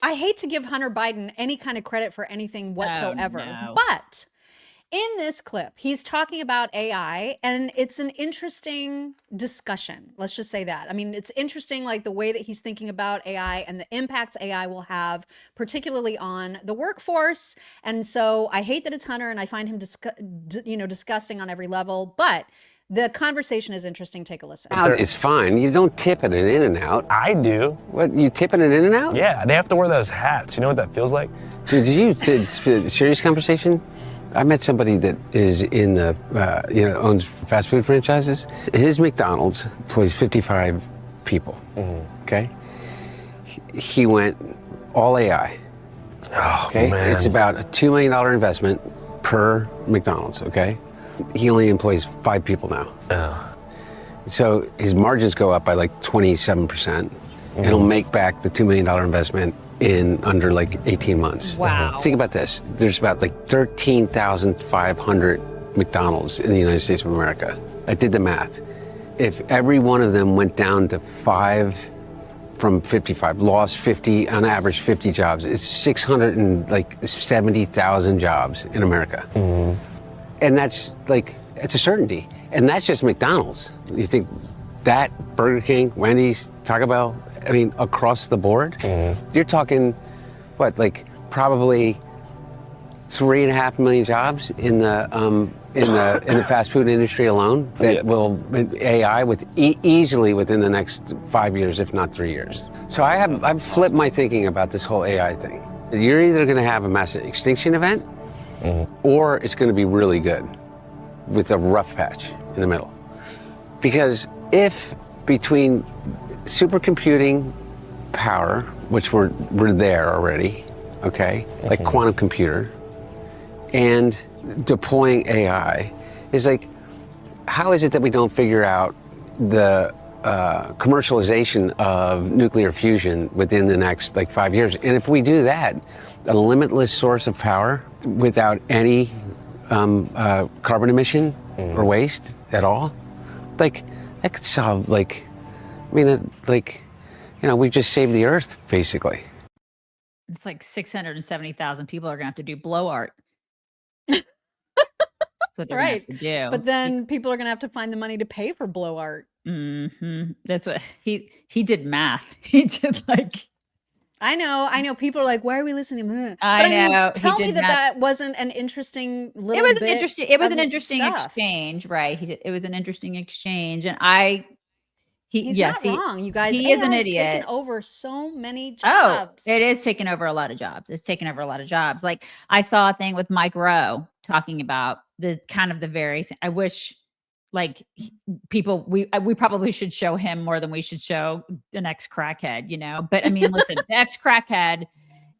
I hate to give Hunter Biden any kind of credit for anything whatsoever, no. but in this clip, he's talking about AI, and it's an interesting discussion. Let's just say that. I mean, it's interesting, like the way that he's thinking about AI and the impacts AI will have, particularly on the workforce. And so I hate that it's Hunter, and I find him disgusting on every level, but the conversation is interesting. Take a listen. It's fine. You don't tip at an In-N-Out. I do. What, you tip at an In-N-Out? Yeah, they have to wear those hats. You know what that feels like? Did serious conversation? I met somebody that is in the, owns fast food franchises. His McDonald's employs 55 people, okay? He went all AI, okay? Man. It's about a $2 million investment per McDonald's, okay? He only employs 5 people now. Oh. So his margins go up by like 27%, and he'll make back the $2 million investment in under like 18 months. Wow. Think about this. There's about like 13,500 McDonald's in the United States of America. I did the math. If every one of them went down to 5 from 55, lost 50, on average 50 jobs, it's 670,000 jobs in America. And that's like, it's a certainty. And that's just McDonald's. You think that, Burger King, Wendy's, Taco Bell, I mean, across the board, you're talking, what, like probably 3.5 million jobs in the fast food industry alone that will AI with easily within the next 5 years, if not 3 years. So I've flipped my thinking about this whole AI thing. You're either going to have a massive extinction event, or it's going to be really good with a rough patch in the middle. Because if between supercomputing power, which we're there already, okay, like quantum computer, and deploying AI, is like, how is it that we don't figure out the commercialization of nuclear fusion within the next like 5 years? And if we do that, a limitless source of power without any carbon emission or waste at all, like that could solve like, I mean, we just saved the earth basically. It's like 670,000 people are gonna have to do blow art. That's what they're gonna have to do. But then people are gonna have to find the money to pay for blow art. That's what he did math. He did like. I know. People are like, why are we listening to him? I know. Tell me that wasn't an interesting little It was bit an interesting. It was an of interesting stuff. exchange, right? It was an interesting exchange, and he's not wrong, you guys. He is an idiot. Taken over so many jobs. Oh, it is taking over a lot of jobs. It's taken over a lot of jobs. Like I saw a thing with Mike Rowe talking about the kind of the very. I wish. Like people, we probably should show him more than we should show the next crackhead, But I mean, listen, the ex crackhead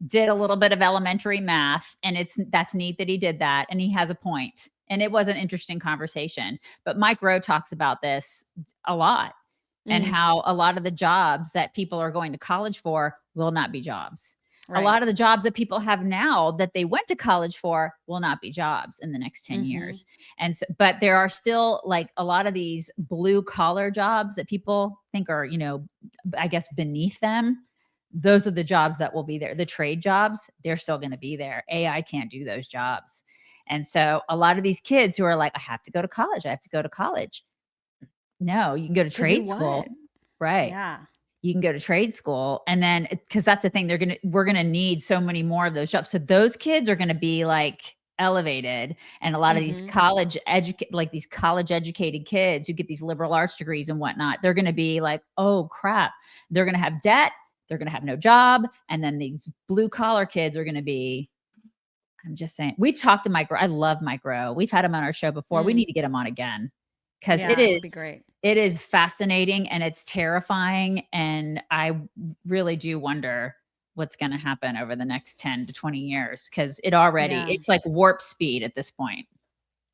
did a little bit of elementary math, and that's neat that he did that, and he has a point, and it was an interesting conversation. But Mike Rowe talks about this a lot, and how a lot of the jobs that people are going to college for will not be jobs. Right. A lot of the jobs that people have now that they went to college for will not be jobs in the next 10 years. And so, but there are still like a lot of these blue collar jobs that people think are, I guess beneath them. Those are the jobs that will be there. The trade jobs, they're still going to be there. AI can't do those jobs. And so a lot of these kids who are like, I have to go to college. No, you can go to trade school. Right. Yeah. You can go to trade school, and then because that's the thing, we're gonna need so many more of those jobs. So those kids are gonna be like elevated, and a lot of these college educated kids who get these liberal arts degrees and whatnot, they're gonna be like, oh crap, they're gonna have debt, they're gonna have no job, and then these blue collar kids are gonna be. I'm just saying, we've talked to Mike Rowe. I love Mike Rowe. We've had him on our show before. We need to get him on again because it would be great. It is fascinating and it's terrifying. And I really do wonder what's going to happen over the next 10 to 20 years. Cause it's like warp speed at this point.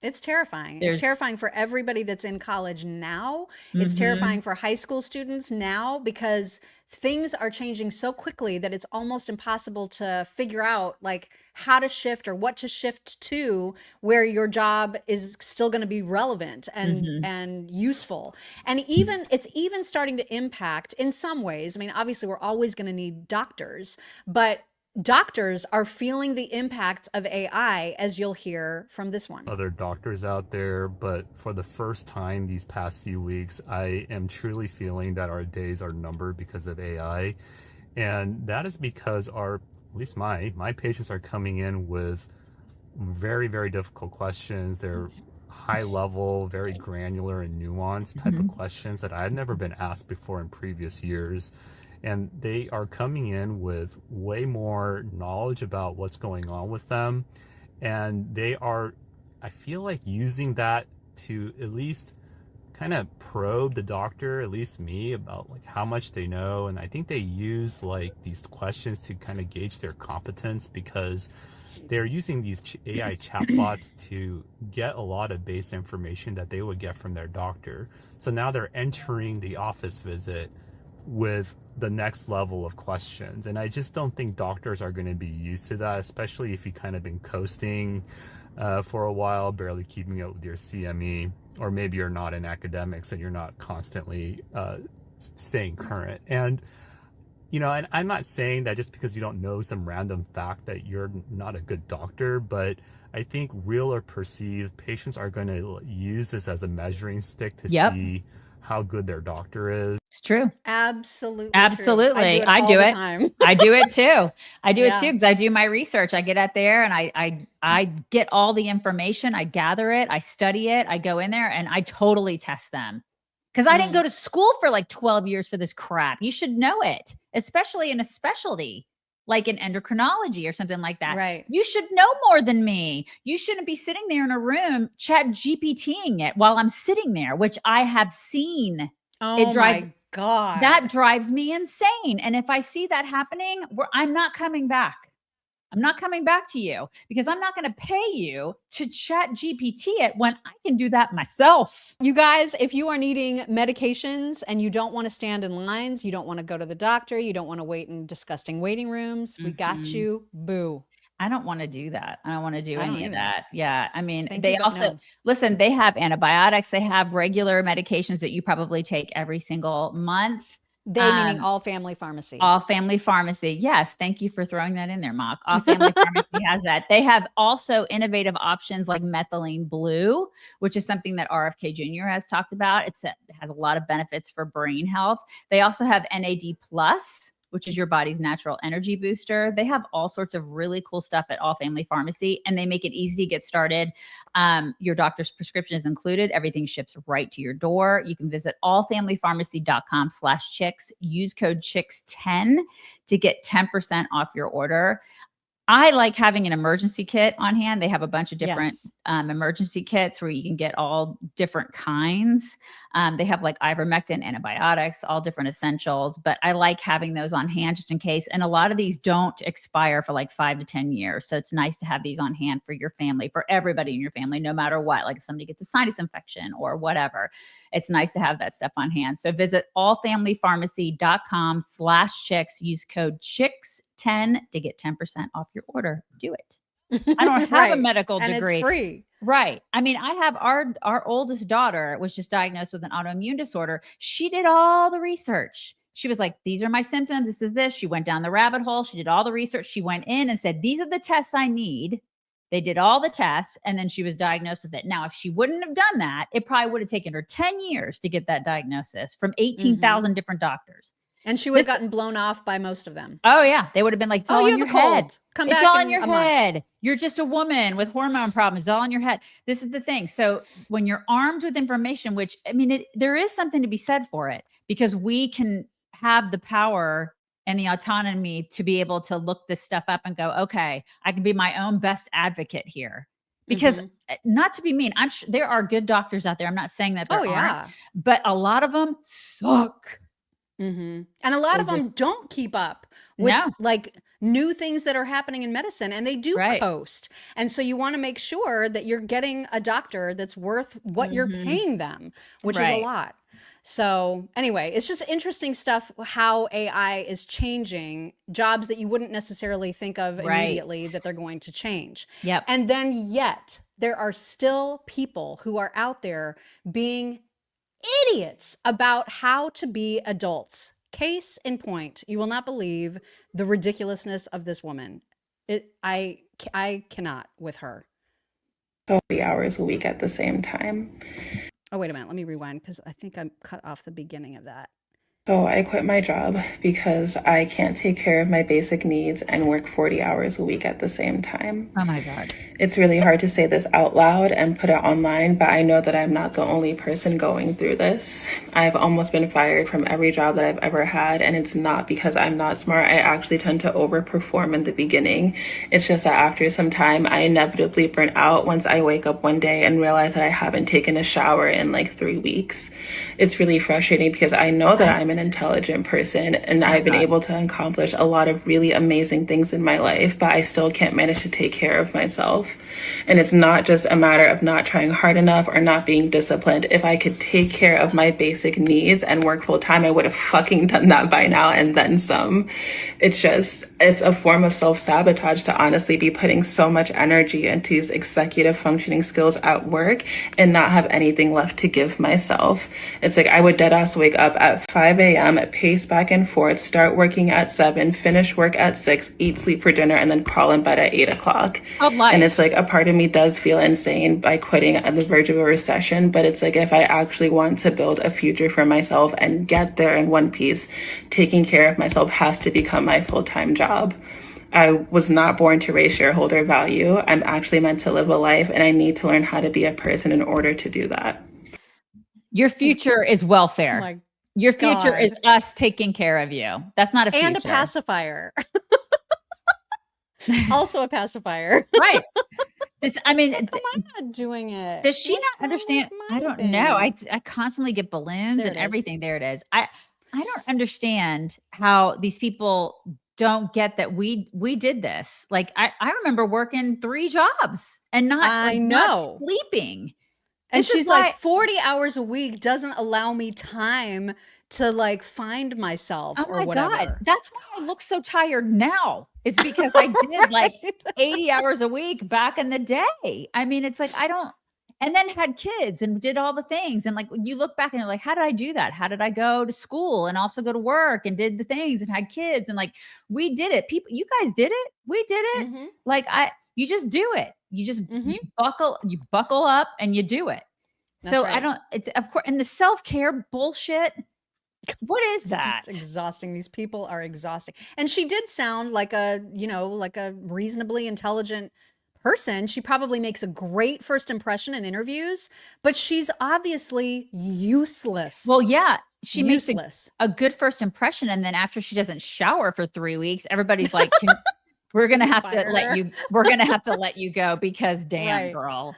It's terrifying. It's There's terrifying for everybody that's in college now. It's mhm. terrifying for high school students now because things are changing so quickly that it's almost impossible to figure out like how to shift or what to shift to where your job is still going to be relevant Mhm. and useful. And even it's even starting to impact in some ways. I mean, obviously we're always going to need doctors, but doctors are feeling the impacts of AI, as you'll hear from this one. Other doctors out there, but for the first time these past few weeks, I am truly feeling that our days are numbered because of AI. And that is because at least my patients are coming in with very, very difficult questions. They're high level, very granular and nuanced type of Mhm. questions that I had never been asked before in previous years. And they are coming in with way more knowledge about what's going on with them. And they are, I feel like, using that to at least kind of probe the doctor, at least me, about like how much they know. And I think they use like these questions to kind of gauge their competence because they're using these AI chatbots to get a lot of base information that they would get from their doctor. So now they're entering the office visit with the next level of questions. And I just don't think doctors are going to be used to that, especially if you kind of been coasting for a while, barely keeping up with your CME, or maybe you're not in academics and you're not constantly staying current. And and I'm not saying that just because you don't know some random fact that you're not a good doctor, but I think real or perceived patients are going to use this as a measuring stick to Yep. see how good their doctor is. It's true. Absolutely true. I do Absolutely. it I all do the it. time. I do it too. I do it too Yeah. because I do my research. I get out there and I get all the information. I gather it. I study it. I go in there and I totally test them. Because I didn't go Mm. to school for like 12 years for this crap. You should know it, especially in a specialty like in endocrinology or something like that. Right. You should know more than me. You shouldn't be sitting there in a room chat GPTing it while I'm sitting there, which I have seen. It Oh drives my God. that drives me insane. And if I see that happening, I'm not coming back. I'm not coming back to you because I'm not going to pay you to chat GPT it when I can do that myself. You guys, if you are needing medications and you don't want to stand in lines, you don't want to go to the doctor, you don't want to wait in disgusting waiting rooms, we got Mhm. you. Boo. I don't want to do that. I don't want to do I don't any of either. that. Yeah. I mean, Thank you, they but also, no. listen, they have antibiotics, they have regular medications that you probably take every single month. They meaning Um, all family pharmacy. All Family Pharmacy. Yes, thank you for throwing that in there, Mock. All Family Pharmacy has that. They have also innovative options like methylene blue, which is something that RFK Jr. has talked about. It has a lot of benefits for brain health. They also have NAD plus, which is your body's natural energy booster. They have all sorts of really cool stuff at All Family Pharmacy, and they make it easy to get started. Your doctor's prescription is included. Everything ships right to your door. You can visit allfamilypharmacy.com/chicks. Use code chicks10 to get 10% off your order. I like having an emergency kit on hand. They have a bunch of different Yes. emergency kits where you can get all different kinds. They have like ivermectin, antibiotics, all different essentials, but I like having those on hand just in case. And a lot of these don't expire for like 5 to 10 years. So it's nice to have these on hand for your family, for everybody in your family, no matter what. Like if somebody gets a sinus infection or whatever, it's nice to have that stuff on hand. So visit allfamilypharmacy.com/chicks. Use code chicks10 to get 10% off your order. Do it. I don't have a Right. medical And it's degree. free. Right. I mean, I have our oldest daughter was just diagnosed with an autoimmune disorder. She did all the research. She was like, these are my symptoms. This is this. She went down the rabbit hole. She did all the research. She went in and said, these are the tests I need. They did all the tests and then she was diagnosed with it. Now, if she wouldn't have done that, it probably would have taken her 10 years to get that diagnosis from 18,000 different doctors. And she would have gotten blown off by most of them. Oh yeah, they would have been like, it's all you in have your a head. cold. Come It's back all in in your a month. head. You're just a woman with hormone problems. It's all in your head. This is the thing. So when you're armed with information, which I mean, there is something to be said for it because we can have the power and the autonomy to be able to look this stuff up and go, okay, I can be my own best advocate here. Because not to be mean, I'm sure there are good doctors out there. I'm not saying that there Oh, aren't, yeah. but a lot of them suck. And a lot They of them just don't keep up with no, like new things that are happening in medicine, and they do right. coast. And so you want to make sure that you're getting a doctor that's worth what you're Mhm. paying them, which is a Right. lot. So anyway, it's just interesting stuff how AI is changing jobs that you wouldn't necessarily think of Right. immediately that they're going to change. Yep. And then yet there are still people who are out there being idiots about how to be adults. Case in point, you will not believe the ridiculousness of this woman. I cannot with her. 30 hours a week at the same time. Oh, wait a minute. Let me rewind because I think I cut off the beginning of that. So I quit my job because I can't take care of my basic needs and work 40 hours a week at the same time. Oh my God. It's really hard to say this out loud and put it online, but I know that I'm not the only person going through this. I've almost been fired from every job that I've ever had, and it's not because I'm not smart. I actually tend to overperform in the beginning. It's just that after some time, I inevitably burn out once I wake up one day and realize that I haven't taken a shower in like 3 weeks. It's really frustrating because I know that I'm an intelligent person and I've been able to accomplish a lot of really amazing things in my life, but I still can't manage to take care of myself. And it's not just a matter of not trying hard enough or not being disciplined. If I could take care of my basic needs and work full time, I would have fucking done that by now and then some. It's a form of self-sabotage to honestly be putting so much energy into these executive functioning skills at work and not have anything left to give myself. It's like I would deadass wake up at 5 a.m., pace back and forth, start working at 7, finish work at 6, eat, sleep for dinner, and then crawl in bed at 8 o'clock. And it's like a part of me does feel insane by quitting at the verge of a recession, but it's like if I actually want to build a future for myself and get there in one piece, taking care of myself has to become my full-time job. I was not born to raise shareholder value. I'm actually meant to live a life, and I need to learn how to be a person in order to do that. Your future is Oh welfare. my Your future God. is us taking care of you. That's not a future. And a pacifier. Also a pacifier. Right. I mean, How come I'm not doing it? does she What's not wrong with understand? my I don't know. thing? I constantly get balloons There and it is. everything. There it is. I don't understand how these people don't get that we did this. Like I remember working 3 jobs and I not know. sleeping. And This is she's like, why 40 hours a week doesn't allow me time to like find myself oh or my God. whatever. That's why I look so tired now. It's because I did like Right? 80 hours a week back in the day. I mean, it's like I don't and then had kids and did all the things. And like you look back and you're like, how did I do that? How did I go to school and also go to work and did the things and had kids? And like we did it. People, you guys did it. We did it. Mhm. Like you just do it. You just Mhm. you buckle up and you do it. That's So I right. don't, it's of course, and the self-care bullshit. What is It's that? just exhausting. These people are exhausting. And she did sound like a, like a reasonably intelligent person. She probably makes a great first impression in interviews, but she's obviously useless. Well, yeah, she makes useless. a good first impression. And then after she doesn't shower for 3 weeks, everybody's like, we're going to have to Fired her. we're going to have to let you go because damn Right. girl.